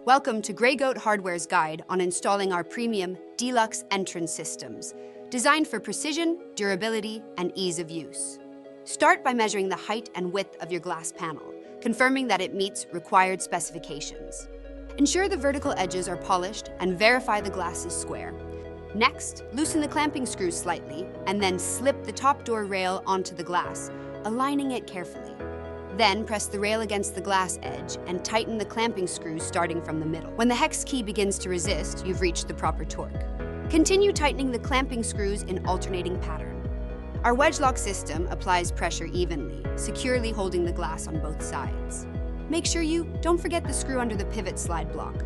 Welcome to Grey Goat Hardware's guide on installing our premium DLUX entrance systems, designed for precision, durability, and ease of use. Start by measuring the height and width of your glass panel, confirming that it meets required specifications. Ensure the vertical edges are polished and verify the glass is square. Next, loosen the clamping screws slightly and then slip the top door rail onto the glass, aligning it carefully. Then press the rail against the glass edge and tighten the clamping screws starting from the middle. When the hex key begins to resist, you've reached the proper torque. Continue tightening the clamping screws in alternating pattern. Our wedge lock system applies pressure evenly, securely holding the glass on both sides. Make sure you don't forget the screw under the pivot slide block.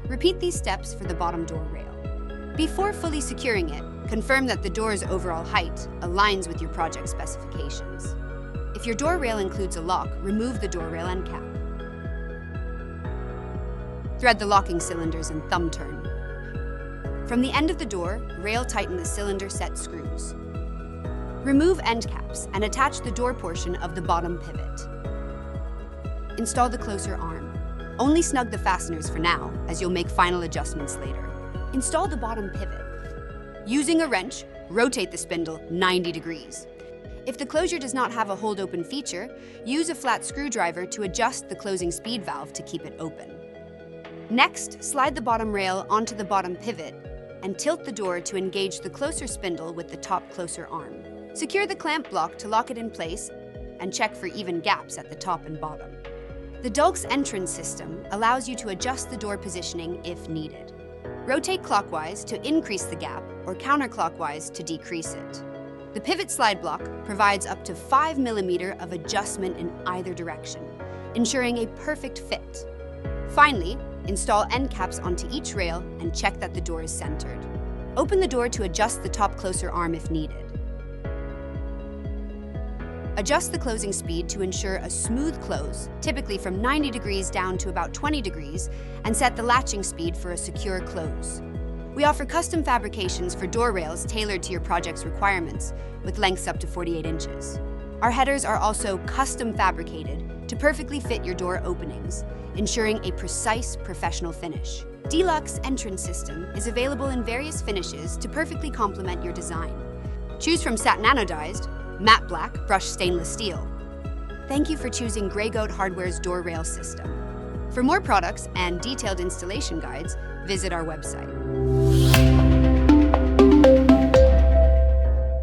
Repeat these steps for the bottom door rail. Before fully securing it, confirm that the door's overall height aligns with your project specifications. If your door rail includes a lock, remove the door rail end cap. Thread the locking cylinders and thumb turn. From the end of the door, rail tighten the cylinder set screws. Remove end caps and attach the door portion of the bottom pivot. Install the closer arm. Only snug the fasteners for now, as you'll make final adjustments later. Install the bottom pivot. Using a wrench, rotate the spindle 90 degrees. If the closure does not have a hold open feature, use a flat screwdriver to adjust the closing speed valve to keep it open. Next, slide the bottom rail onto the bottom pivot and tilt the door to engage the closer spindle with the top closer arm. Secure the clamp block to lock it in place and check for even gaps at the top and bottom. The DLUX entrance system allows you to adjust the door positioning if needed. Rotate clockwise to increase the gap or counterclockwise to decrease it. The pivot slide block provides up to 5 mm of adjustment in either direction, ensuring a perfect fit. Finally, install end caps onto each rail and check that the door is centered. Open the door to adjust the top closer arm if needed. Adjust the closing speed to ensure a smooth close, typically from 90 degrees down to about 20 degrees, and set the latching speed for a secure close. We offer custom fabrications for door rails tailored to your project's requirements, with lengths up to 48 inches. Our headers are also custom fabricated to perfectly fit your door openings, ensuring a precise professional finish. DLUX entrance system is available in various finishes to perfectly complement your design. Choose from satin anodized, matte black, brushed stainless steel. Thank you for choosing Grey Goat Hardware's door rail system. For more products and detailed installation guides, visit our website.